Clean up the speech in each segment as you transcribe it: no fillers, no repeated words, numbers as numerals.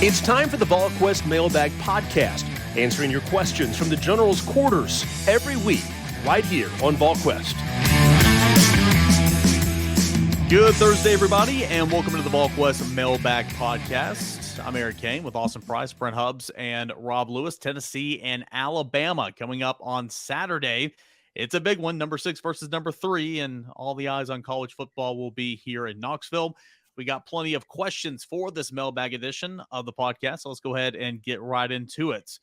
It's time for the Volquest Mailbag Podcast, answering your questions from the General's quarters every week, right here on Volquest. Good Thursday, everybody, and welcome to the Volquest Mailbag Podcast. I'm Eric Cain with Austin Price, Brent Hubbs, and Rob Lewis. Tennessee and Alabama coming up on Saturday. It's a big one, number 6 versus number 3, and all the eyes on college football will be here in Knoxville. We got plenty of questions for this mailbag edition of the podcast, so let's go ahead and get right into it.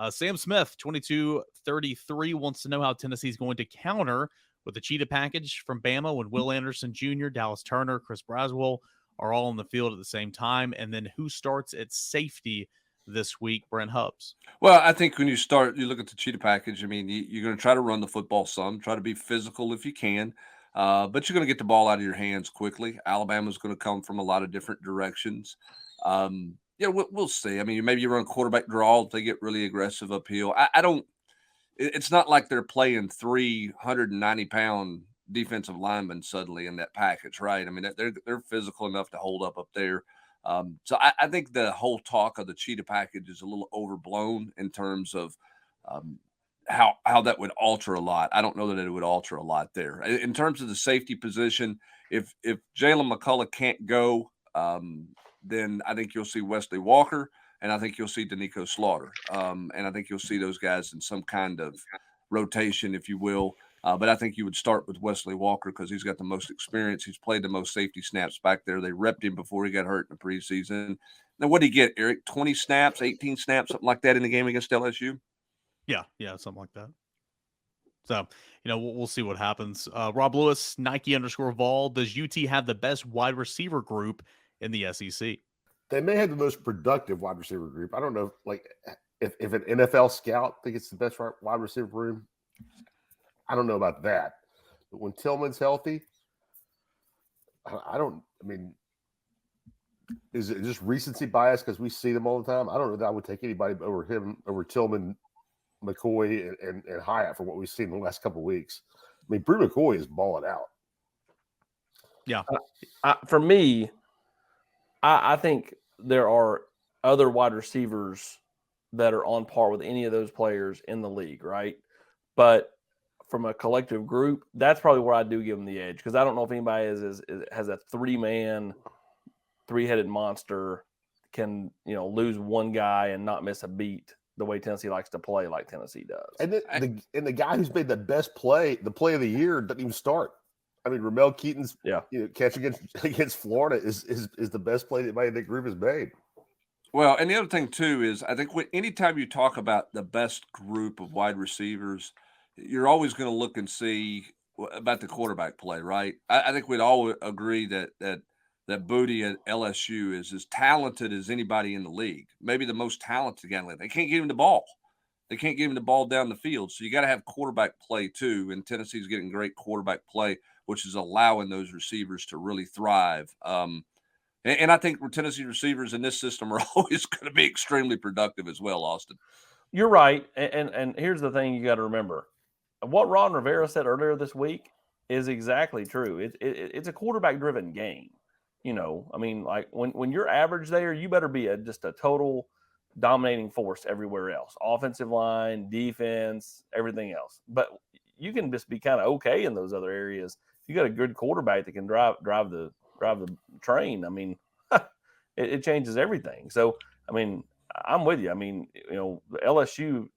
Sam Smith, 2233, wants to know how Tennessee is going to counter with the cheetah package from Bama when Will Anderson Jr., Dallas Turner, Chris Braswell are all on the field at the same time, and then who starts at safety this week, Brent Hubbs? Well, I think when you look at the cheetah package, I mean, you're going to try to run the football some, try to be physical if you can. But you're going to get the ball out of your hands quickly. Alabama's going to come from a lot of different directions. We'll see. I mean, maybe you run quarterback draw if they get really aggressive uphill. It's not like they're playing 390-pound defensive linemen suddenly in that package, right? I mean, they're physical enough to hold up there. So I think the whole talk of the cheetah package is a little overblown in terms of how that would alter a lot. I don't know that it would alter a lot there. In terms of the safety position, if Jalen McCullough can't go, then I think you'll see Wesley Walker, and I think you'll see Danico Slaughter. And I think you'll see those guys in some kind of rotation, if you will. But I think you would start with Wesley Walker because he's got the most experience. He's played the most safety snaps back there. They repped him before he got hurt in the preseason. Now, what did he get, Eric? 20 snaps, 18 snaps, something like that in the game against LSU? Yeah, something like that. So, we'll see what happens. Rob Lewis, Nike_Vol. Does UT have the best wide receiver group in the SEC? They may have the most productive wide receiver group. I don't know, if an NFL scout thinks it's the best wide receiver room, I don't know about that. But when Tillman's healthy, is it just recency bias because we see them all the time? I don't know that I would take anybody over him, over Tillman, McCoy, and Hyatt for what we've seen in the last couple of weeks. I mean, Brew McCoy is balling out. Yeah. For me, I think there are other wide receivers that are on par with any of those players in the league, right? But from a collective group, that's probably where I do give them the edge because I don't know if anybody has a three-headed monster can lose one guy and not miss a beat the way Tennessee likes to play like Tennessee does. And the guy who's made the best play, the play of the year, doesn't even start. I mean, Ramel Keaton's catch against Florida is the best play that anybody in the group has made. Well, and the other thing, too, is I think anytime you talk about the best group of wide receivers, you're always going to look and see about the quarterback play, right? I think we'd all agree that Booty at LSU is as talented as anybody in the league, maybe the most talented guy in the league. They can't get him the ball. They can't get him the ball down the field. So you got to have quarterback play, too, and Tennessee's getting great quarterback play, which is allowing those receivers to really thrive. And I think Tennessee receivers in this system are always going to be extremely productive as well, Austin. You're right. And here's the thing you got to remember. What Ron Rivera said earlier this week is exactly true. It's a quarterback-driven game. When you're average there, you better be just a total dominating force everywhere else. Offensive line, defense, everything else. But you can just be kind of okay in those other areas. If you got a good quarterback that can drive the train, I mean, it changes everything. So, I mean, I'm with you. I mean, the LSU,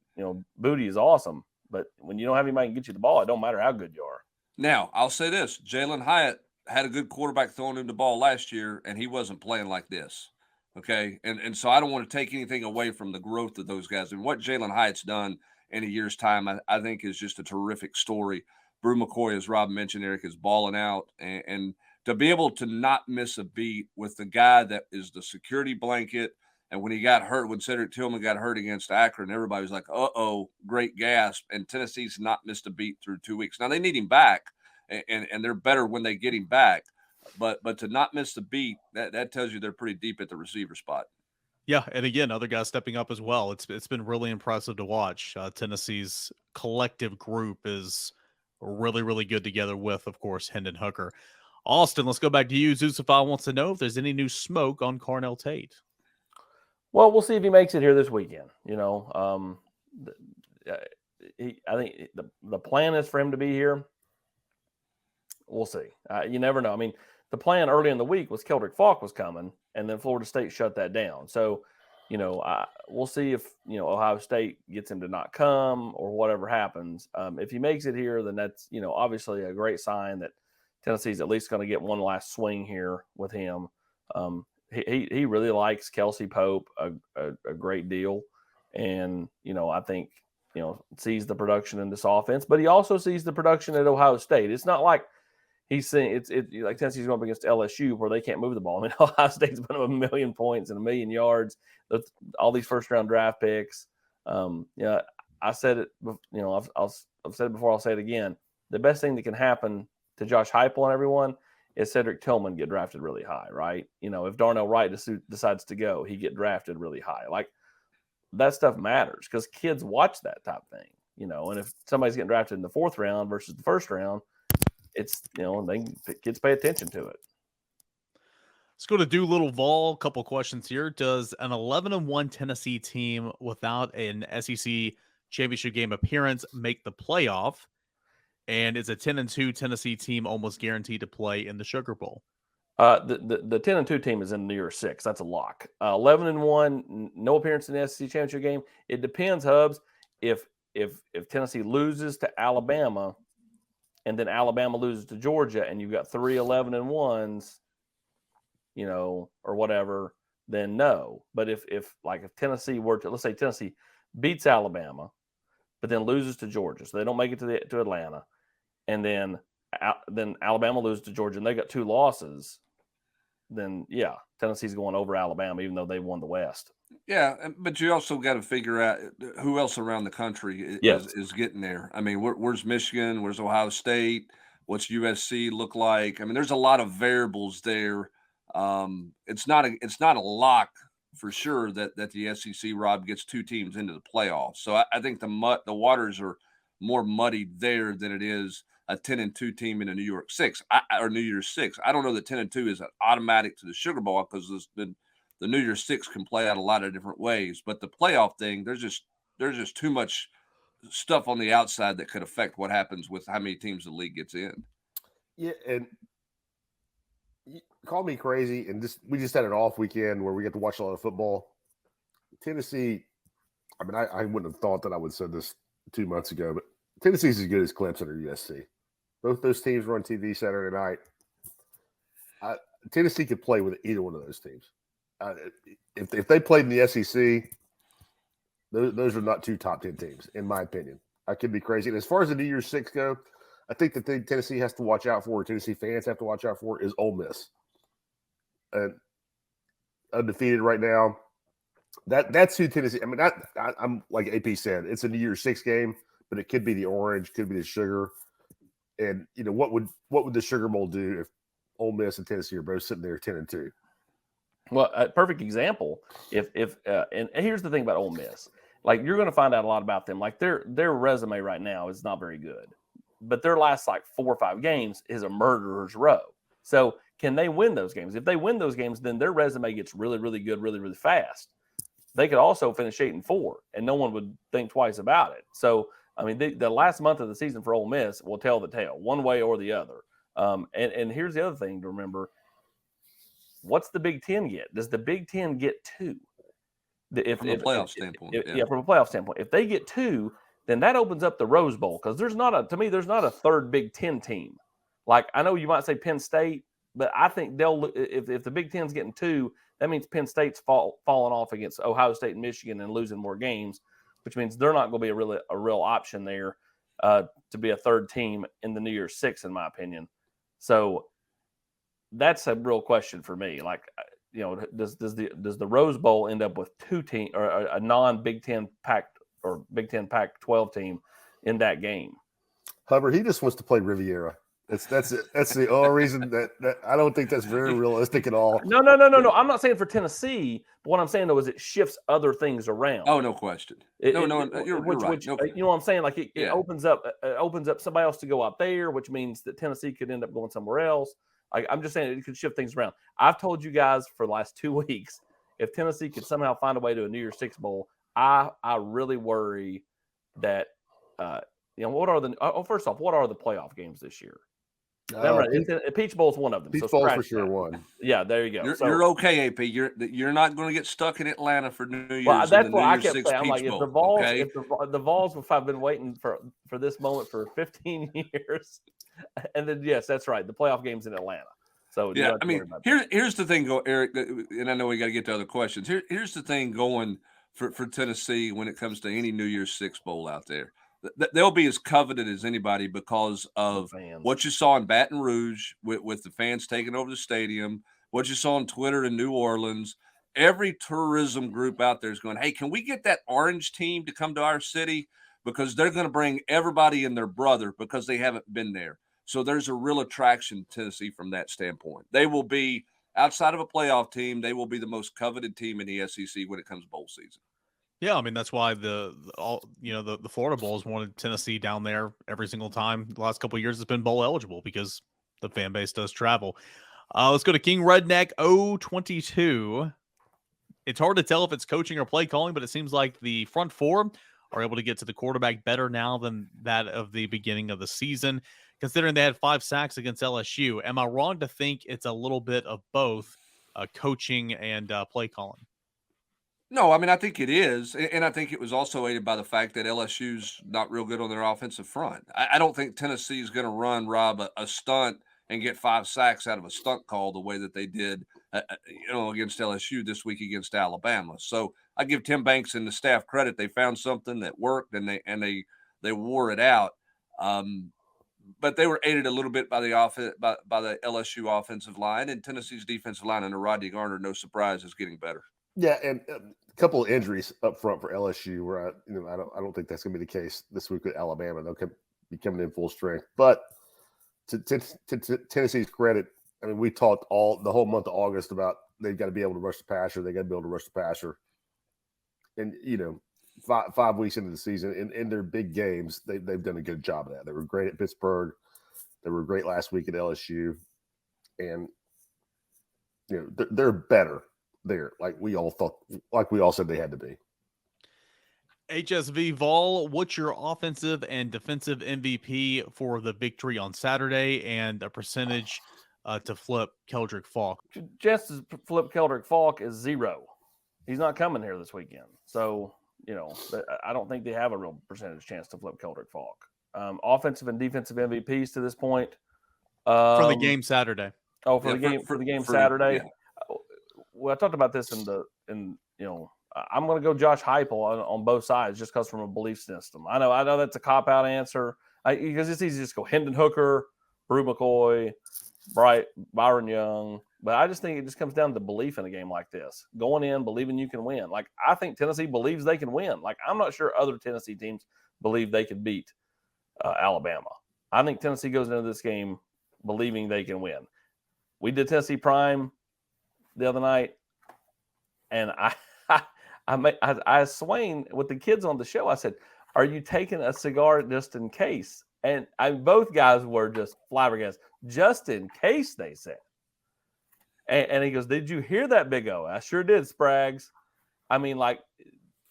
Booty is awesome. But when you don't have anybody who can get you the ball, it don't matter how good you are. Now, I'll say this. Jalen Hyatt had a good quarterback throwing him the ball last year, and he wasn't playing like this, okay? And so I don't want to take anything away from the growth of those guys. And what Jalen Hyatt's done in a year's time, I think is just a terrific story. Brew McCoy, as Rob mentioned, Eric, is balling out. And to be able to not miss a beat with the guy that is the security blanket, and when he got hurt, when Cedric Tillman got hurt against Akron, everybody was like, uh-oh, great gasp. And Tennessee's not missed a beat through 2 weeks. Now, they need him back, and they're better when they get him back. But to not miss the beat, that tells you they're pretty deep at the receiver spot. Yeah, and again, other guys stepping up as well. It's been really impressive to watch. Tennessee's collective group is really, really good together with, of course, Hendon Hooker. Austin, let's go back to you. Zusafai wants to know if there's any new smoke on Carnell Tate. Well, we'll see if he makes it here this weekend. I think the plan is for him to be here. We'll see. You never know. I mean, the plan early in the week was Keldrick Falk was coming, and then Florida State shut that down. So, we'll see if, Ohio State gets him to not come or whatever happens. If he makes it here, then that's, obviously a great sign that Tennessee's at least going to get one last swing here with him. He really likes Kelsey Pope a great deal. And, I think, sees the production in this offense, but he also sees the production at Ohio State. It's not like he's saying it's like Tennessee's going up against LSU where they can't move the ball. I mean, Ohio State's put up 1 million points and 1 million yards, all these first-round draft picks. I said it, I've said it before, I'll say it again. The best thing that can happen to Josh Heupel and everyone is Cedric Tillman get drafted really high, right? If Darnell Wright decides to go, he get drafted really high. Like, that stuff matters because kids watch that type of thing, and if somebody's getting drafted in the 4th round versus the 1st round, it's, kids pay attention to it. Let's go to Doolittle Vol. Couple questions here. Does an 11-1 Tennessee team without an SEC championship game appearance make the playoff? And is a 10-2 Tennessee team almost guaranteed to play in the Sugar Bowl? The 10-2 team is in the year 6. That's a lock. 11-1, no appearance in the SEC championship game. It depends, Hubbs. If Tennessee loses to Alabama, and then Alabama loses to Georgia, and you've got 3 11-1s, or whatever, then no. But if Tennessee were to, let's say Tennessee beats Alabama, but then loses to Georgia, so they don't make it to Atlanta, and then Alabama loses to Georgia, and they got 2 losses, then yeah, Tennessee's going over Alabama, even though they won the West. Yeah, but you also got to figure out who else around the country is getting there. I mean, where's Michigan? Where's Ohio State? What's USC look like? I mean, there's a lot of variables there. It's not a lock for sure that the SEC, Rob, gets 2 teams into the playoffs. So I think the waters are more muddied there than it is a 10-2 team in a New Year's 6. I don't know that 10-2 is an automatic to the Sugar Bowl because the New Year's 6 can play out a lot of different ways. But the playoff thing, there's just too much stuff on the outside that could affect what happens with how many teams the league gets in. Yeah, and call me crazy, and we just had an off weekend where we get to watch a lot of football. Tennessee, I mean, I wouldn't have thought that I would have said this 2 months ago, but Tennessee's as good as Clemson or USC. Both those teams were on TV Saturday night. Tennessee could play with either one of those teams. If they played in the SEC, those are not 2 top 10 teams, in my opinion. I could be crazy. And as far as the New Year's 6 go, I think the thing Tennessee has to watch out for, Tennessee fans have to watch out for, is Ole Miss. And undefeated right now. That's who Tennessee. I mean, I'm like AP said, it's a New Year's 6 game, but it could be the orange, could be the sugar. And what would the Sugar Bowl do if Ole Miss and Tennessee are both sitting there 10-2? Well, a perfect example. And here's the thing about Ole Miss, like you're going to find out a lot about them. Like their resume right now is not very good, but their last 4 or 5 games is a murderer's row. So can they win those games? If they win those games, then their resume gets really, really good, really, really fast. They could also finish 8-4, and no one would think twice about it. So I mean, the last month of the season for Ole Miss will tell the tale, one way or the other. And here's the other thing to remember. What's the Big Ten get? Does the Big Ten get 2? From a playoff standpoint. Yeah, from a playoff standpoint. If they get 2, then that opens up the Rose Bowl because there's not a 3rd Big Ten team. Like, I know you might say Penn State, but I think if the Big Ten's getting 2, that means Penn State's falling off against Ohio State and Michigan and losing more games, which means they're not going to be a real option there to be a 3rd team in the New Year's 6, in my opinion. So that's a real question for me. Like, does the Rose Bowl end up with 2 teams or a non-Big Ten Pac or Big Ten Pac-12 team in that game? Hubbard, he just wants to play Riviera. That's it. That's the only reason that I don't think that's very realistic at all. No. I'm not saying for Tennessee, but what I'm saying though is it shifts other things around. Oh, no question. You're right. You know what I'm saying? Like it opens up somebody else to go out there, which means that Tennessee could end up going somewhere else. I'm just saying it could shift things around. I've told you guys for the last 2 weeks, if Tennessee could somehow find a way to a New Year's Six bowl, I really worry that what are the first off, what are the playoff games this year? Peach Bowl's one of them. Peach Bowl's for sure one. Yeah, there you go. You're okay, AP. You're not going to get stuck in Atlanta for New Year's. Well, that's what I kept Six saying. I'm like, Peach if the Bowl, Vols, okay? if the Vols have been waiting for this moment for 15 years, and then yes, that's right, the playoff game's in Atlanta. So yeah, I mean, here's the thing, Eric, and I know we got to get to other questions. Here's the thing going for Tennessee when it comes to any New Year's Six bowl out there. They'll be as coveted as anybody because of what you saw in Baton Rouge with the fans taking over the stadium, what you saw on Twitter in New Orleans. Every tourism group out there is going, hey, can we get that orange team to come to our city? Because they're going to bring everybody and their brother because they haven't been there. So there's a real attraction to Tennessee from that standpoint. They will be, outside of a playoff team, they will be the most coveted team in the SEC when it comes to bowl season. Yeah, I mean, that's why the Florida Bowls wanted Tennessee down there every single time. The last couple of years it's been bowl eligible because the fan base does travel. Let's go to King Redneck 022. It's hard to tell if it's coaching or play calling, but it seems like the front four are able to get to the quarterback better now than that of the beginning of the season, considering they had 5 sacks against LSU. Am I wrong to think it's a little bit of both coaching and play calling? No, I mean, I think it is. And I think it was also aided by the fact that LSU's not real good on their offensive front. I don't think Tennessee is going to run, Rob, a stunt and get 5 sacks out of a stunt call the way that they did, against LSU this week against Alabama. So I give Tim Banks and the staff credit. They found something that worked and they wore it out. But they were aided a little bit by the LSU offensive line, and Tennessee's defensive line under Rodney Garner, no surprise, is getting better. Yeah, and a couple of injuries up front for LSU, where I don't think that's going to be the case this week with Alabama. They'll be coming in full strength. But to Tennessee's credit, I mean, we talked the whole month of August about they've got to be able to rush the passer. They got to be able to rush the passer. And 5 weeks into the season, in their big games, they've done a good job of that. They were great at Pittsburgh. They were great last week at LSU, and they're better there, like we all said they had to be. HSV Vol, what's your offensive and defensive MVP for the victory on Saturday, and a percentage to flip Keldrick Falk? Just to flip Keldrick Falk is 0. He's not coming here this weekend, so I don't think they have a real percentage chance to flip Keldrick Falk. Offensive and defensive MVPs to this point for the game Saturday. Oh, for the game Saturday. Yeah. Well, I talked about this I'm going to go Josh Heupel on both sides just because from a belief system. I know that's a cop-out answer because it's easy to just go Hendon Hooker, Brew McCoy, Byron Young. But I just think it just comes down to belief in a game like this. Going in, believing you can win. Like, I think Tennessee believes they can win. Like, I'm not sure other Tennessee teams believe they can beat Alabama. I think Tennessee goes into this game believing they can win. We did Tennessee Prime the other night, and I Swain with the kids on the show. I said, "Are you taking a cigar just in case?" And both guys were just flabbergasted. Just in case, they said. And he goes, "Did you hear that, Big O?" I sure did, Sprags. I mean, like,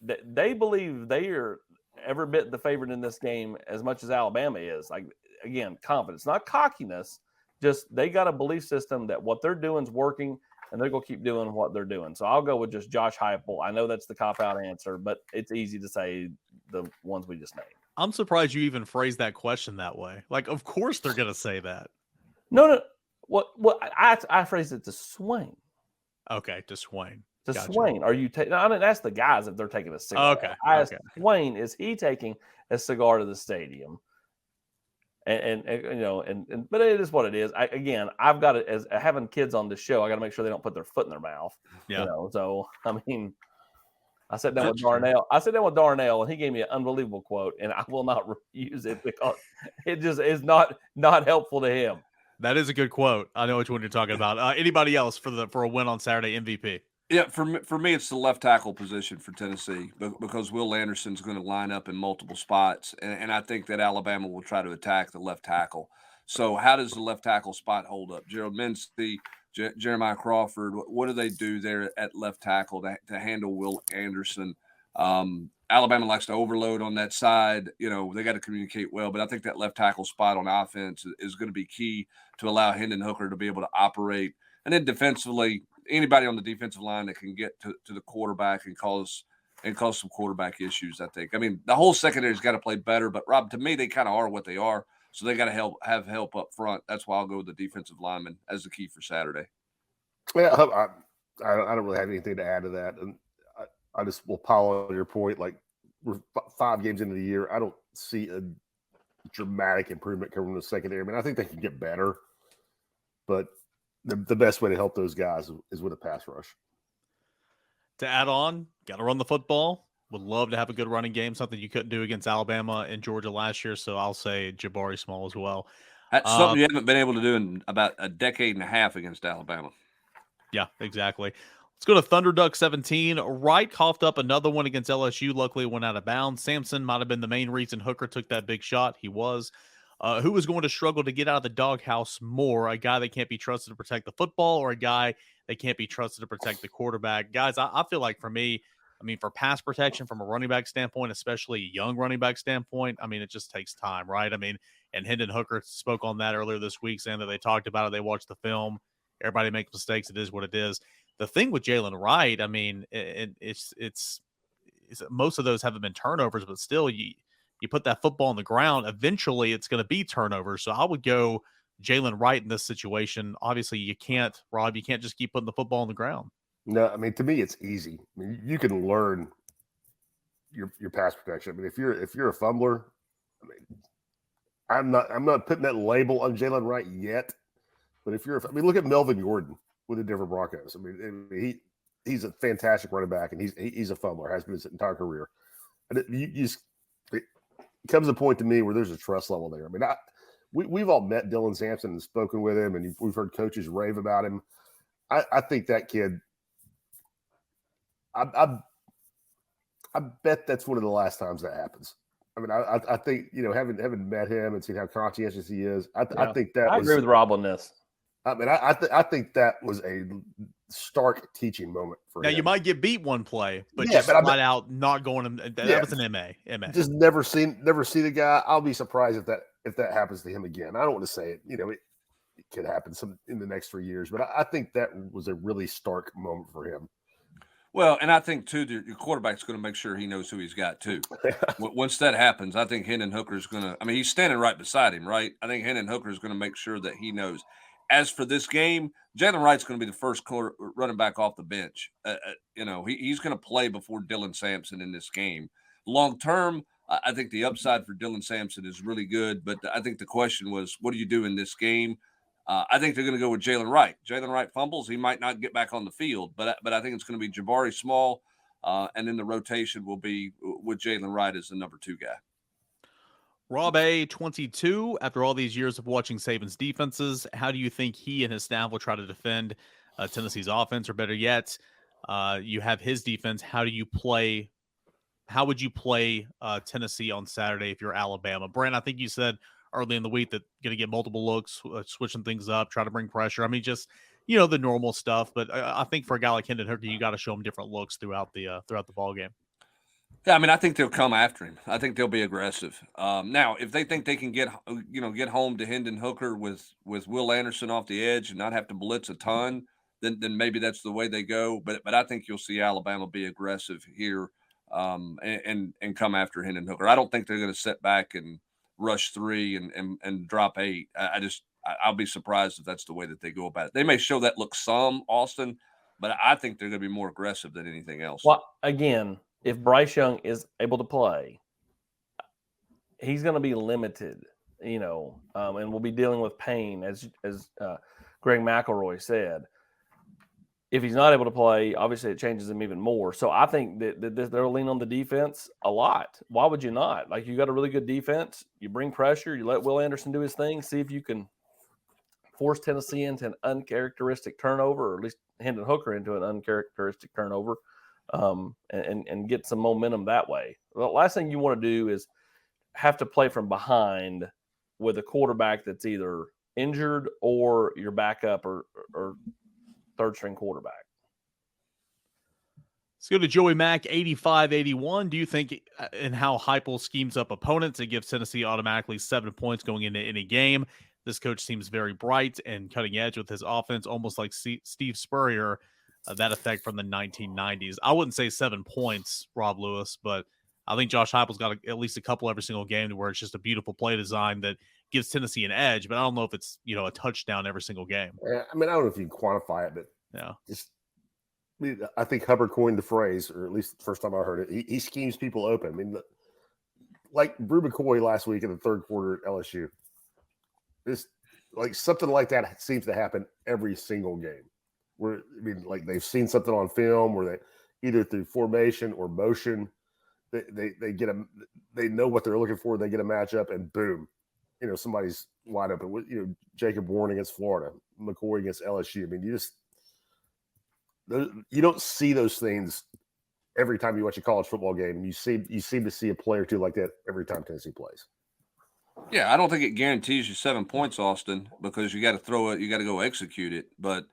they believe they are every bit the favorite in this game as much as Alabama is. Like, again, confidence, not cockiness. Just they got a belief system that what they're doing is working, and they're going to keep doing what they're doing. So I'll go with just Josh Heupel. I know that's the cop-out answer, but it's easy to say the ones we just named. I'm surprised you even phrased that question that way. Like, of course they're going to say that. No. What I phrased it to Swain. Okay, to Swain. Gotcha. Swain, are you taking? I didn't ask the guys if they're taking a cigar. Okay. I asked Swain, is he taking a cigar to the stadium? And but it is what it is. I've got it as having kids on the show. I got to make sure they don't put their foot in their mouth. Yeah. So I mean, I sat down with Darnell, and he gave me an unbelievable quote, and I will not use it because it just is not helpful to him. That is a good quote. I know which one you're talking about. Anybody else for a win on Saturday MVP? Yeah, for me, it's the left tackle position for Tennessee because Will Anderson's going to line up in multiple spots, and I think that Alabama will try to attack the left tackle. So how does the left tackle spot hold up? Gerald Mincey Jeremiah Crawford. What do they do there at left tackle to handle Will Anderson? Alabama likes to overload on that side. They got to communicate well, but I think that left tackle spot on offense is going to be key to allow Hendon Hooker to be able to operate. And then defensively, anybody on the defensive line that can get to the quarterback and cause some quarterback issues, I think. I mean, the whole secondary's got to play better, but Rob, to me, they kind of are what they are. So they got to have help up front. That's why I'll go with the defensive lineman as the key for Saturday. Yeah, I don't really have anything to add to that. And I just will pile on your point. Like, we're 5 games into the year. I don't see a dramatic improvement coming from the secondary. I mean, I think they can get better, but the best way to help those guys is with a pass rush. To add on, got to run the football. Would love to have a good running game, something you couldn't do against Alabama and Georgia last year. So I'll say Jabari Small as well. That's something you haven't been able to do in about a decade and a half against Alabama. Yeah, exactly. Let's go to Thunder Duck 17. Wright coughed up another one against LSU. Luckily, it went out of bounds. Sampson might have been the main reason Hooker took that big shot. He was. Who is going to struggle to get out of the doghouse more? A guy that can't be trusted to protect the football, or a guy that can't be trusted to protect the quarterback? Guys, I feel like for me, for pass protection from a running back standpoint, especially a young running back standpoint, it just takes time, right? And Hendon Hooker spoke on that earlier this week, saying that they talked about it. They watched the film. Everybody makes mistakes. It is what it is. The thing with Jalen Wright, it's most of those haven't been turnovers, but still, you put that football on the ground, eventually it's going to be turnovers. So I would go Jalen Wright in this situation. Obviously, you can't just keep putting the football on the ground. No, to me, it's easy. You can learn your pass protection. If you're a fumbler, I'm not putting that label on Jalen Wright yet. But if look at Melvin Gordon with the Denver Broncos. He's a fantastic running back, and he's a fumbler, has been his entire career. And it comes a point to me where there's a trust level there. We've all met Dylan Sampson and spoken with him, and we've heard coaches rave about him. I think that kid. I bet that's one of the last times that happens. I think having met him and seen how conscientious he is, I think that I agree with Rob on this. I think that was a stark teaching moment for him. Now, you might get beat one play, but flat out not going. That was an MA. Just never see the guy. I'll be surprised if that happens to him again. I don't want to say it. It could happen in the next 3 years, but I think that was a really stark moment for him. Well, and I think, too, your quarterback's going to make sure he knows who he's got, too. Once that happens, I think Hendon Hooker's going to – he's standing right beside him, right? I think Hendon Hooker's going to make sure that he knows. As for this game, Jalen Wright's going to be the first running back off the bench. He's going to play before Dylan Sampson in this game. Long term, I think the upside for Dylan Sampson is really good, but I think the question was, what do you do in this game? I think they're going to go with Jalen Wright. Jalen Wright fumbles. He might not get back on the field, but I think it's going to be Jabari Small, and then the rotation will be with Jalen Wright as the number 2 guy. Rob A, 22, after all these years of watching Saban's defenses, how do you think he and his staff will try to defend Tennessee's offense? Or better yet, you have his defense. How would you play Tennessee on Saturday if you're Alabama? Brent, I think you said early in the week that going to get multiple looks, switching things up, try to bring pressure. Just the normal stuff. But I think for a guy like Hendon Hooker, you got to show him different looks throughout the ball game. Yeah, I think they'll come after him. I think they'll be aggressive. Now, if they think they can get home to Hendon Hooker with Will Anderson off the edge and not have to blitz a ton, then maybe that's the way they go. But I think you'll see Alabama be aggressive here and come after Hendon Hooker. I don't think they're going to sit back and rush 3 and drop 8. I'll be surprised if that's the way that they go about it. They may show that look some, Austin, but I think they're going to be more aggressive than anything else. Well, again, if Bryce Young is able to play, he's going to be limited, and we'll be dealing with pain, as Greg McElroy said. If he's not able to play, obviously it changes him even more. So I think that they'll lean on the defense a lot. Why would you not? You got a really good defense. You bring pressure. You let Will Anderson do his thing. See if you can force Tennessee into an uncharacteristic turnover, or at least Hendon Hooker into an uncharacteristic turnover. And get some momentum that way. The last thing you want to do is have to play from behind with a quarterback that's either injured or your backup or third-string quarterback. Let's go to Joey Mack, 85-81. Do you think in how Heupel schemes up opponents, it gives Tennessee automatically 7 points going into any game? This coach seems very bright and cutting edge with his offense, almost like Steve Spurrier, that effect from the 1990s. I wouldn't say 7 points, Rob Lewis, but I think Josh Heupel's got at least a couple every single game to where it's just a beautiful play design that gives Tennessee an edge, but I don't know if it's, a touchdown every single game. I mean, I don't know if you can quantify it, but yeah. I think Hubbard coined the phrase, or at least the first time I heard it. He schemes people open. I mean, like Brew McCoy last week in the third quarter at LSU. It's like something like that seems to happen every single game. Where like they've seen something on film, where they either through formation or motion, they get they know what they're looking for. They get a matchup, and boom, somebody's wide open. Jacob Warren against Florida, McCoy against LSU. I mean, you don't see those things every time you watch a college football game. You seem to see a play or two like that every time Tennessee plays. Yeah, I don't think it guarantees you 7 points, Austin, because you got to throw it, you got to go execute it. But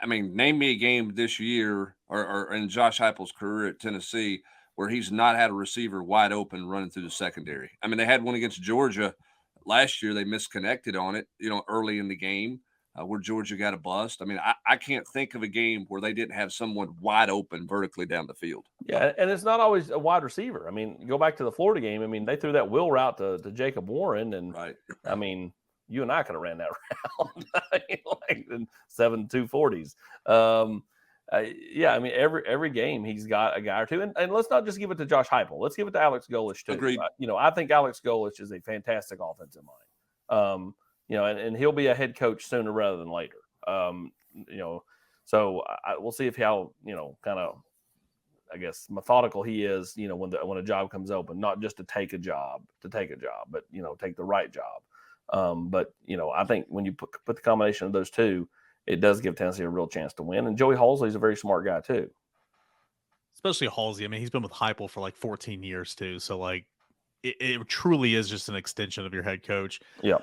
name me a game this year or in Josh Heupel's career at Tennessee where he's not had a receiver wide open running through the secondary. I mean, they had one against Georgia last year. They misconnected on it, early in the game. Where Georgia got a bust. I mean, I can't think of a game where they didn't have someone wide open vertically down the field. Yeah, and it's not always a wide receiver. I mean, go back to the Florida game. I mean, they threw that wheel route to Jacob Warren, and right. I mean, you and I could have ran that route like in 7.240s. Yeah, I mean, every game he's got a guy or two, and let's not just give it to Josh Heupel. Let's give it to Alex Golesh too. Agreed. I think Alex Golesh is a fantastic offensive mind. And he'll be a head coach sooner rather than later. So we'll see how kind of, I guess, methodical he is. When a job comes open, not just to take a job, but take the right job. But I think when you put the combination of those two, it does give Tennessee a real chance to win. And Joey Halsey's a very smart guy too. Especially Halsey. I mean, he's been with Heupel for like 14 years too. So like, it truly is just an extension of your head coach. Yeah.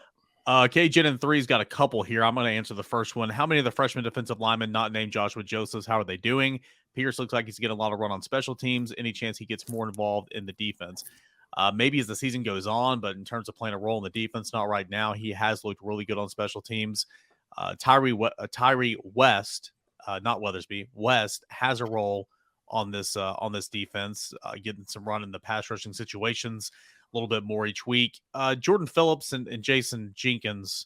KJ in 3's got a couple here. I'm going to answer the first one. How many of the freshman defensive linemen not named Joshua Josephs, how are they doing? Pierce looks like he's getting a lot of run on special teams. Any chance he gets more involved in the defense? Maybe as the season goes on, but in terms of playing a role in the defense, not right now. He has looked really good on special teams. Tyree West, not Weathersby, West has a role on this defense, getting some run in the pass rushing situations. A little bit more each week. Jordan Phillips and Jason Jenkins.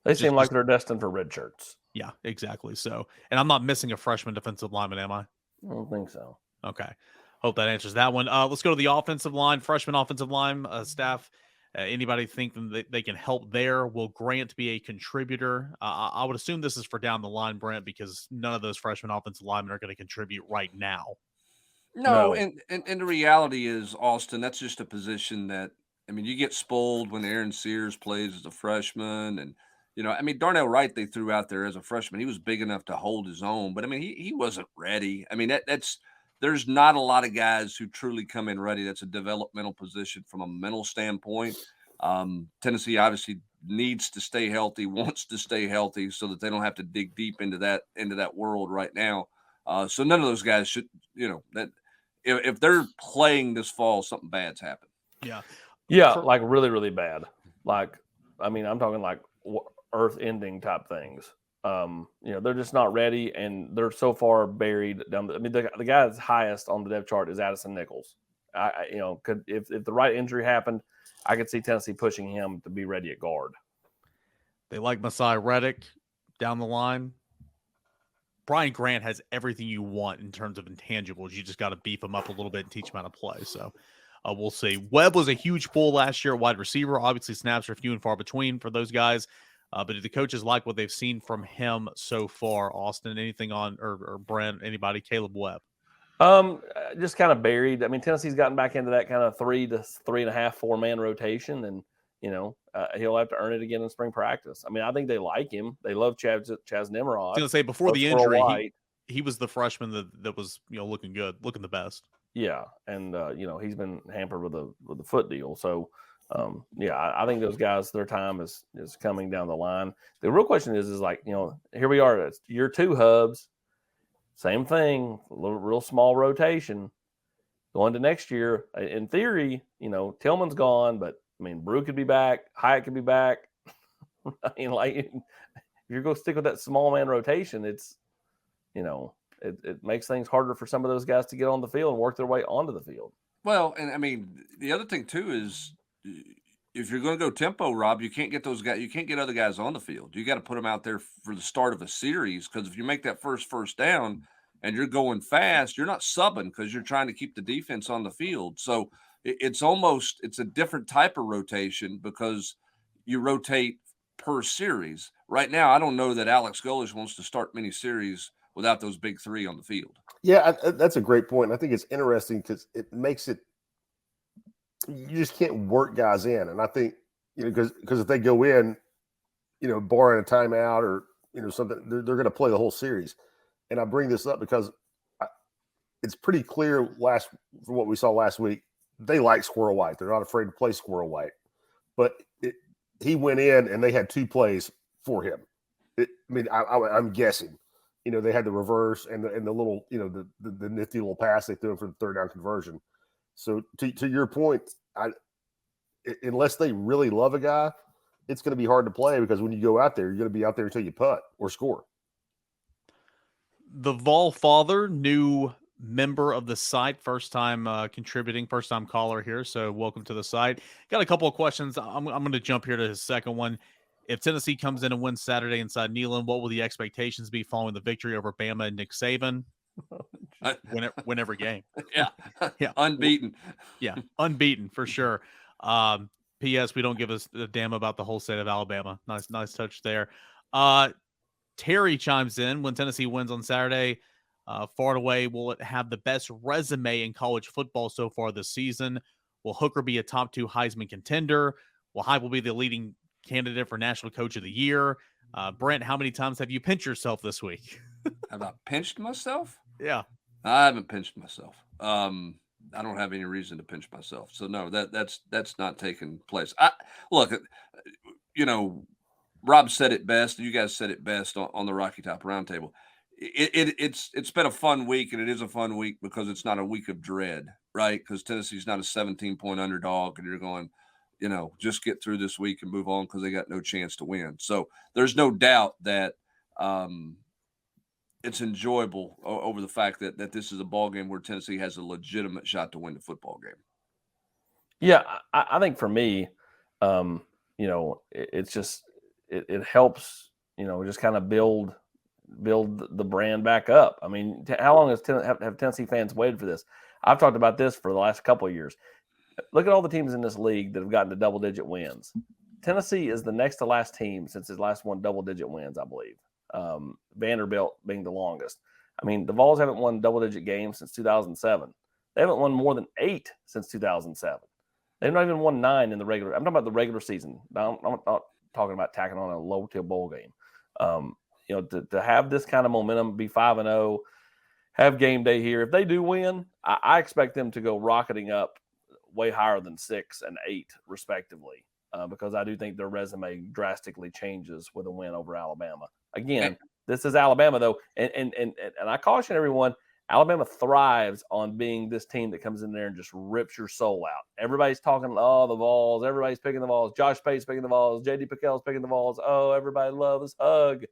They seem like they're destined for red shirts. Yeah, exactly. So, and I'm not missing a freshman defensive lineman, am I? I don't think so. Okay. Hope that answers that one. Let's go to the offensive line, freshman offensive line staff. Anybody think that they can help there? Will Grant be a contributor? I would assume this is for down the line, Brent, because none of those freshman offensive linemen are going to contribute right now. No, and the reality is, Austin, that's just a position that, you get spoiled when Aaron Sears plays as a freshman. And, Darnell Wright, they threw out there as a freshman. He was big enough to hold his own, but, he wasn't ready. There's not a lot of guys who truly come in ready. That's a developmental position from a mental standpoint. Tennessee obviously needs to stay healthy, wants to stay healthy so that they don't have to dig deep into that world right now. So none of those guys should, that if they're playing this fall, something bad's happened. Yeah, like really, really bad. Like, I'm talking like earth-ending type things. They're just not ready, and they're so far buried down. The guy that's highest on the depth chart is Addison Nichols. If the right injury happened, I could see Tennessee pushing him to be ready at guard. They like Masai Reddick down the line. Brian Grant has everything you want in terms of intangibles. You just got to beef him up a little bit and teach him how to play. So we'll see. Webb was a huge pull last year at wide receiver. Obviously, snaps are few and far between for those guys. But do the coaches like what they've seen from him so far? Austin, anything on or Brent, anybody? Caleb Webb? Just kind of buried. Tennessee's gotten back into that kind of 3 to 3.5, 4-man rotation, and he'll have to earn it again in spring practice. I think they like him. They love Chaz Nimrod. I was going to say before the injury, he was the freshman that was looking good, looking the best. Yeah, and he's been hampered with a foot deal. So I think those guys, their time is coming down the line. The real question is like, here we are. It's year 2 Hubs. Same thing, real small rotation. Going to next year, in theory, Tillman's gone, but I mean, Brew could be back, Hyatt could be back. I mean, like, if you're going to stick with that small man rotation, it's, it makes things harder for some of those guys to get on the field and work their way onto the field. Well, and I mean, the other thing too is if you're going to go tempo, Rob, you can't get those guys. You can't get other guys on the field. You got to put them out there for the start of a series, because if you make that first down and you're going fast, you're not subbing because you're trying to keep the defense on the field. So it's a different type of rotation because you rotate per series. Right now, I don't know that Alex Golesh wants to start many series without those big 3 on the field. Yeah, that's a great point. I think it's interesting because it makes it – you just can't work guys in. And I think, because if they go in, barring a timeout or, something, they're going to play the whole series. And I bring this up because it's pretty clear from what we saw last week, they like Squirrel White. They're not afraid to play Squirrel White. But he went in and they had 2 plays for him. I'm guessing. They had the reverse and the little, the nifty little pass they threw him for the 3rd down conversion. So to your point, unless they really love a guy, it's going to be hard to play, because when you go out there, you're going to be out there until you putt or score. The Vol father, new member of the site, first time contributing, first time caller here. So welcome to the site. Got a couple of questions. I'm going to jump here to his second one. If Tennessee comes in and wins Saturday inside Neyland, what will the expectations be following the victory over Bama and Nick Saban? Win every game. Yeah. Unbeaten. Yeah. Unbeaten for sure. P.S. We don't give a damn about the whole state of Alabama. Nice touch there. Terry chimes in, when Tennessee wins on Saturday, far and away, will it have the best resume in college football so far this season? Will Hooker be a top 2 Heisman contender? Will Heupel be the leading candidate for National Coach of the Year? Brent, how many times have you pinched yourself this week? Have I pinched myself? Yeah. I haven't pinched myself. I don't have any reason to pinch myself. So no, that's not taking place. Look, Rob said it best. You guys said it best on the Rocky Top Roundtable. It's been a fun week, and it is a fun week because it's not a week of dread, right? Because Tennessee's not a 17-point underdog, and you're going, just get through this week and move on because they got no chance to win. So there's no doubt that it's enjoyable over the fact that this is a ball game where Tennessee has a legitimate shot to win the football game. Yeah, I think for me, it's just it helps, just kind of build the brand back up. I mean, how long have Tennessee fans waited for this? I've talked about this for the last couple of years. Look at all the teams in this league that have gotten to double-digit wins. Tennessee is the next to last team since his last one double-digit wins, I believe. Vanderbilt being the longest. I mean, the Vols haven't won double-digit games since 2007. They haven't won more than 8 since 2007. They've not even won 9 in the regular. I'm talking about the regular season. I'm not talking about tacking on a low-tier bowl game. To have this kind of momentum, be 5-0, have game day here. If they do win, I expect them to go rocketing up way higher than 6 and 8, respectively, because I do think their resume drastically changes with a win over Alabama. Again, this is Alabama, though, and I caution everyone, Alabama thrives on being this team that comes in there and just rips your soul out. Everybody's talking, the Vols. Everybody's picking the Vols. Josh Pate's picking the Vols. J.D. Pickell's picking the Vols. Oh, everybody loves hug.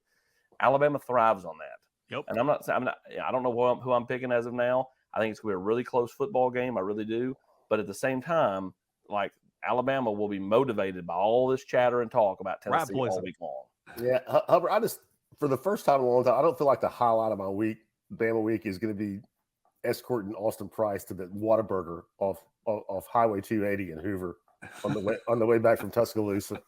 Alabama thrives on that. Yep. And I don't know who I'm picking as of now. I think it's going to be a really close football game. I really do. But at the same time, like, Alabama will be motivated by all this chatter and talk about Tennessee all week long. Yeah, Hubbard, for the first time in a long time, I don't feel like the highlight of my week, Bama week, is going to be escorting Austin Price to the Whataburger off Highway 280 in Hoover on the way back from Tuscaloosa.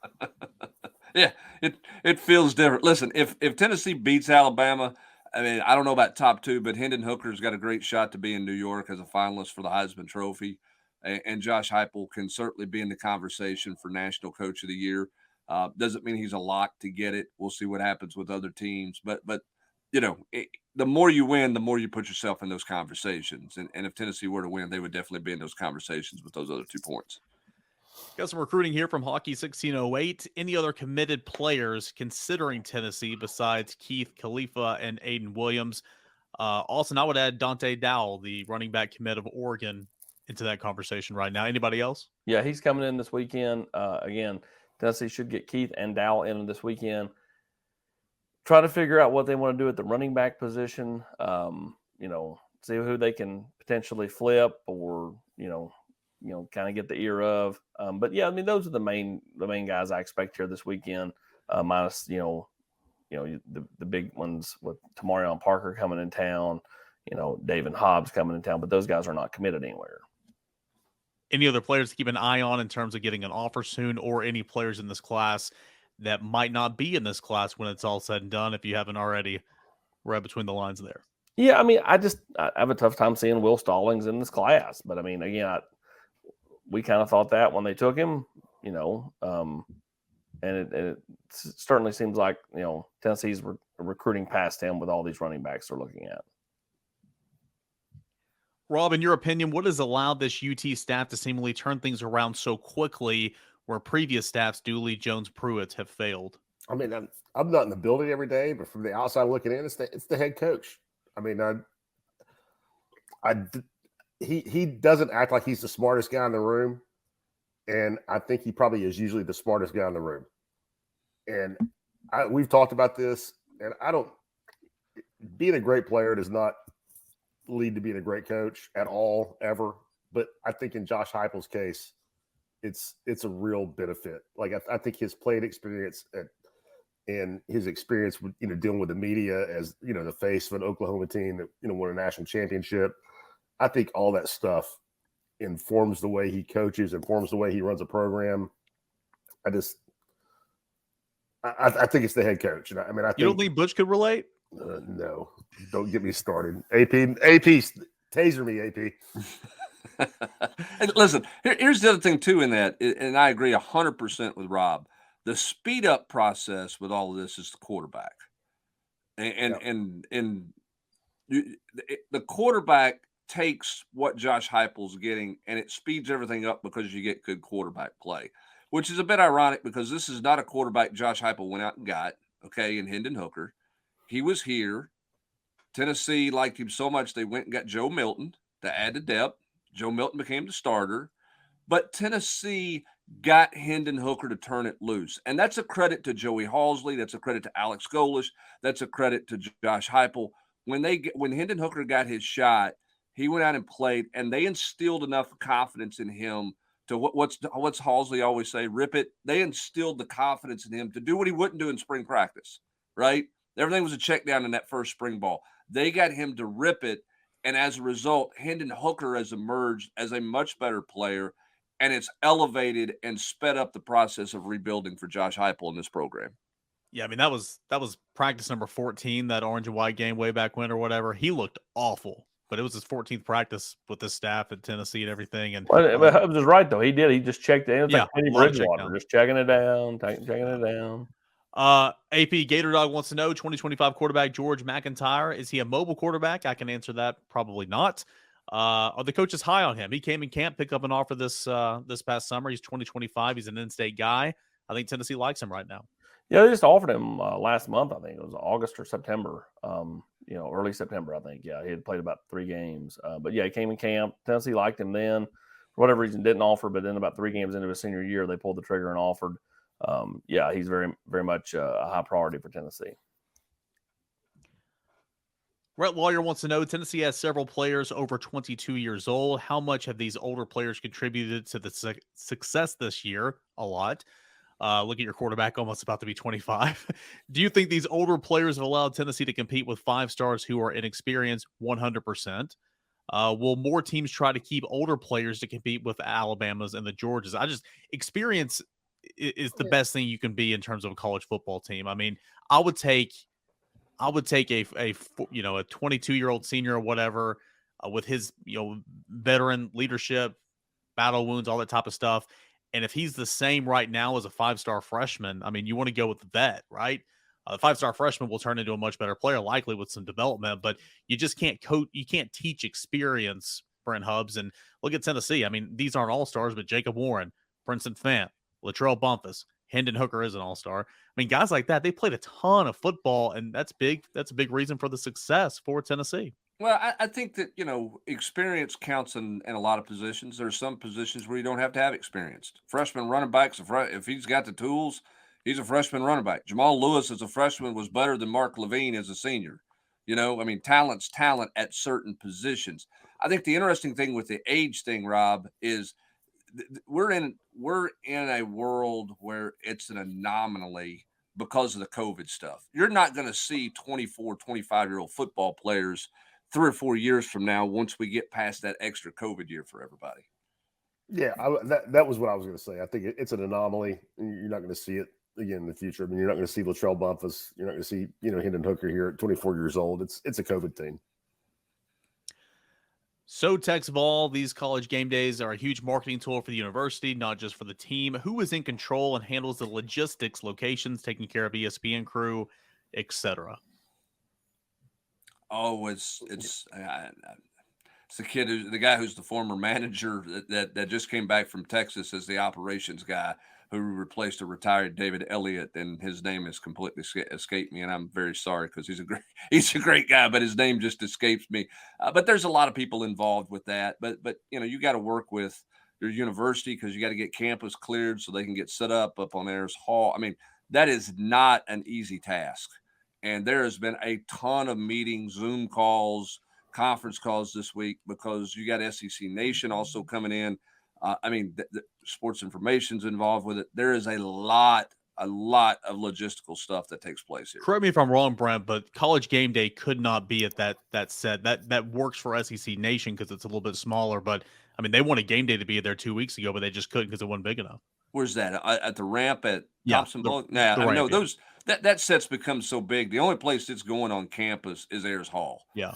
Yeah, it feels different. Listen, if Tennessee beats Alabama, I mean, I don't know about top 2, but Hendon Hooker's got a great shot to be in New York as a finalist for the Heisman Trophy. And Josh Heupel can certainly be in the conversation for National Coach of the Year. Doesn't mean he's a lock to get it. We'll see what happens with other teams. But the more you win, the more you put yourself in those conversations. And if Tennessee were to win, they would definitely be in those conversations with those other 2 points. Got some recruiting here from Hockey 1608. Any other committed players considering Tennessee besides Keith Khalifa and Aiden Williams? Also, I would add Dante Dowell, the running back commit of Oregon, into that conversation right now. Anybody else? Yeah, he's coming in this weekend. Again, Tennessee should get Keith and Dowell in this weekend. Try to figure out what they want to do at the running back position. See who they can potentially flip or, kind of get the ear of. But yeah, I mean, those are the main guys I expect here this weekend, minus, the big ones with Tamarion Parker coming in town, David Hobbs coming in town, but those guys are not committed anywhere. Any other players to keep an eye on in terms of getting an offer soon, or any players in this class that might not be in this class when it's all said and done, if you haven't already read between the lines there? Yeah, I mean, I have a tough time seeing Will Stallings in this class. But, I mean, again, we kind of thought that when they took him, and it certainly seems like, Tennessee's recruiting past him with all these running backs they're looking at. Rob, in your opinion, what has allowed this UT staff to seemingly turn things around so quickly where previous staffs, Dooley, Jones, Pruitt, have failed? I mean, I'm not in the building every day, but from the outside looking in, it's the head coach. I mean, he doesn't act like he's the smartest guy in the room, and I think he probably is usually the smartest guy in the room. And we've talked about this, and being a great player does not lead to being a great coach at all, ever. But I think in Josh Heupel's case, it's a real benefit. Like I think his playing experience and his experience with dealing with the media as the face of an Oklahoma team that won a national championship, I think all that stuff informs the way he coaches, informs the way he runs a program. I think it's the head coach. And I mean, you don't think Butch could relate? No, don't get me started. AP, taser me, AP. And listen, here's the other thing too in that, and I agree 100% with Rob. The speed up process with all of this is the quarterback, and the quarterback takes what Josh Heupel's getting, and it speeds everything up because you get good quarterback play, which is a bit ironic because this is not a quarterback Josh Heupel went out and got. Okay, in Hendon Hooker, he was here. Tennessee liked him so much they went and got Joe Milton to add to depth. Joe Milton became the starter, but Tennessee got Hendon Hooker to turn it loose. And that's a credit to Joey Halsley. That's a credit to Alex Golish. That's a credit to Josh Heupel. When Hendon Hooker got his shot, he went out and played, and they instilled enough confidence in him to what's Halsley always say, rip it. They instilled the confidence in him to do what he wouldn't do in spring practice, right? Everything was a check down in that first spring ball. They got him to rip it. And as a result, Hendon Hooker has emerged as a much better player, and it's elevated and sped up the process of rebuilding for Josh Heupel in this program. Yeah, I mean, that was practice number 14, that orange and white game way back when or whatever. He looked awful, but it was his 14th practice with this staff at Tennessee and everything. And but Hubbs is right, though. He did. He just checked it in. It's like Teddy Bridgewater, check just checking it down, checking it down. AP Gator Dog wants to know 2025 quarterback George McIntyre. Is he a mobile quarterback? I can answer that. Probably not. Are the coaches high on him? He came in camp, picked up an offer this past summer. He's 2025. He's an in-state guy. I think Tennessee likes him right now. Yeah, they just offered him last month. I think it was August or September. Early September. I think. Yeah, he had played about 3 games. But yeah, he came in camp. Tennessee liked him then. For whatever reason, didn't offer. But then about 3 games into his senior year, they pulled the trigger and offered. Yeah, he's very, very much a high priority for Tennessee. Rhett Lawyer wants to know, Tennessee has several players over 22 years old. How much have these older players contributed to the success this year? A lot. Look at your quarterback, almost about to be 25. Do you think these older players have allowed Tennessee to compete with 5 stars who are inexperienced? 100%. Will more teams try to keep older players to compete with Alabamas and the Georgias? Experience is the best thing you can be in terms of a college football team. I mean, I would take a 22-year-old senior or whatever with his veteran leadership, battle wounds, all that type of stuff. And if he's the same right now as a 5-star freshman, I mean, you want to go with the vet, right? The 5-star freshman will turn into a much better player, likely with some development, but you just can't coach. You can't teach experience, Brent Hubbs. And look at Tennessee. I mean, these aren't all stars, but Jacob Warren, Princeton Fant, Latrell Bumpus, Hendon Hooker is an all-star. I mean, guys like that, they played a ton of football, and that's big. That's a big reason for the success for Tennessee. Well, I think that, experience counts in a lot of positions. There are some positions where you don't have to have experience. Freshman running backs, if he's got the tools, he's a freshman running back. Jamal Lewis as a freshman was better than Mark Levine as a senior. Talent's talent at certain positions. I think the interesting thing with the age thing, Rob, is we're in a world where it's an anomaly because of the COVID stuff. You're not going to see 24, 25-year-old football players 3 or 4 years from now once we get past that extra COVID year for everybody. Yeah, that was what I was going to say. I think it's an anomaly. You're not going to see it again in the future. I mean, you're not going to see Latrell Bumpus. You're not going to see, Hendon Hooker here at 24 years old. It's a COVID thing. So Tex Vol, these college game days are a huge marketing tool for the university, not just for the team. Who is in control and handles the logistics, locations, taking care of ESPN crew, etc.? Oh, it's the guy who's the former manager that just came back from Texas as the operations guy who replaced a retired David Elliott, and his name has completely escaped me, and I'm very sorry because he's a great guy, but his name just escapes me. But there's a lot of people involved with that. But you got to work with your university because you got to get campus cleared so they can get set up on Ayers Hall. I mean, that is not an easy task. And there has been a ton of meetings, Zoom calls, conference calls this week because you got SEC Nation also coming in. The sports information's involved with it. There is a lot of logistical stuff that takes place here. Correct me if I'm wrong, Brent, but College Game Day could not be at that set. That works for SEC Nation because it's a little bit smaller. But I mean, they wanted Game Day to be there 2 weeks ago, but they just couldn't because it wasn't big enough. Where's that? At the ramp at Thompson? Yeah, I know those. That set's become so big. The only place it's going on campus is Ayers Hall. Yeah.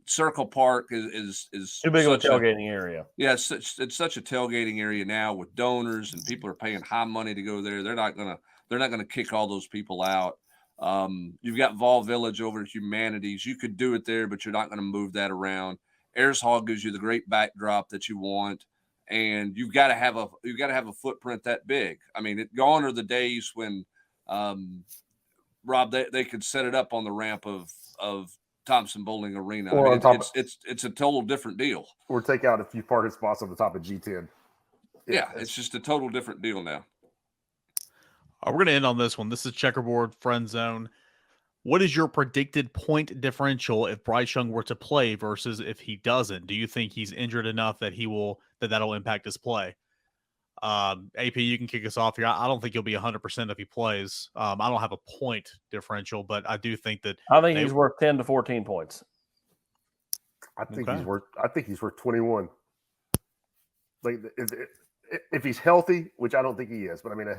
Circle Park is too big of a tailgating area. Yeah, it's such a tailgating area now with donors and people are paying high money to go there. They're not gonna kick all those people out. You've got Vol Village over at Humanities. You could do it there, but you're not going to move that around. Ayers Hall gives you the great backdrop that you want, and you've got to have a footprint that big. I mean, gone are the days when Rob, they could set it up on the ramp of Thompson Bowling Arena. Or it's a total different deal. Or take out a few parking spots on the top of G10. Yeah, it's just a total different deal now. We're going to end on this one. This is Checkerboard Friend Zone. What is your predicted point differential if Bryce Young were to play versus if he doesn't? Do you think he's injured enough that that'll impact his play? AP, you can kick us off here. I don't think he'll be 100% if he plays. I don't have a point differential, but I do think that he's worth 10 to 14 points. I think he's worth 21. Like if he's healthy, which I don't think he is, but I mean if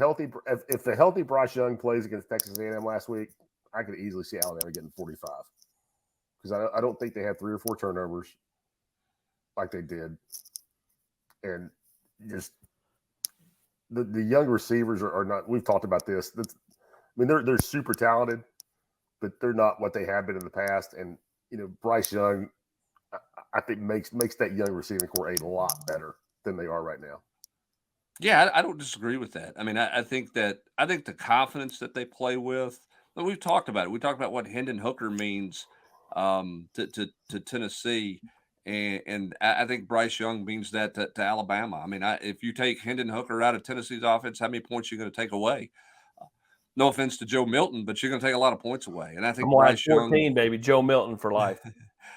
the healthy Bryce Young plays against Texas A&M last week, I could easily see Alabama getting 45 because I don't think they had 3 or 4 turnovers like they did, and just the young receivers are not. We've talked about this. They're super talented, but they're not what they have been in the past. And Bryce Young, I think makes that young receiving core a lot better than they are right now. Yeah, I don't disagree with that. I mean, I think the confidence that they play with. We've talked about it. We talked about what Hendon Hooker means to Tennessee. And I think Bryce Young means that to Alabama. I mean, if you take Hendon Hooker out of Tennessee's offense, how many points are you going to take away? No offense to Joe Milton, but you're going to take a lot of points away. And I think Bryce 14, Young, baby, Joe Milton for life.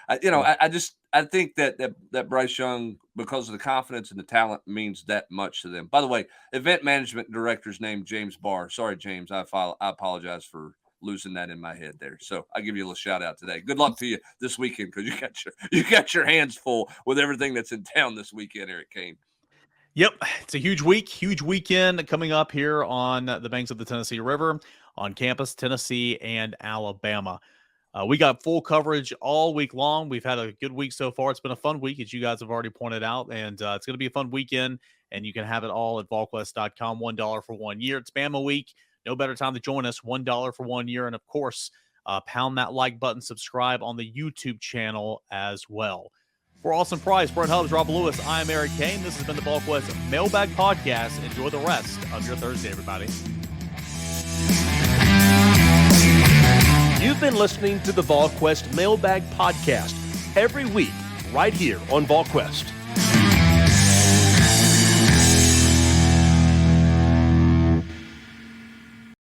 I think that Bryce Young, because of the confidence and the talent, means that much to them. By the way, event management director's name James Barr. Sorry, James, I apologize for losing that in my head there. So I'll give you a little shout out today. Good luck to you this weekend because you got your hands full with everything that's in town this weekend, Eric Cain. Yep. It's a huge weekend coming up here on the banks of the Tennessee River on campus, Tennessee and Alabama. We got full coverage all week long. We've had a good week so far. It's been a fun week, as you guys have already pointed out, and it's going to be a fun weekend, and you can have it all at Volquest.com, $1 for 1 year. It's Bama week. No better time to join us, $1 for 1 year. And, of course, pound that like button, subscribe on the YouTube channel as well. For Awesome Price, Brent Hubbs, Rob Lewis, I'm Eric Cain. This has been the Volquest Mailbag Podcast. Enjoy the rest of your Thursday, everybody. You've been listening to the Volquest Mailbag Podcast every week right here on Volquest.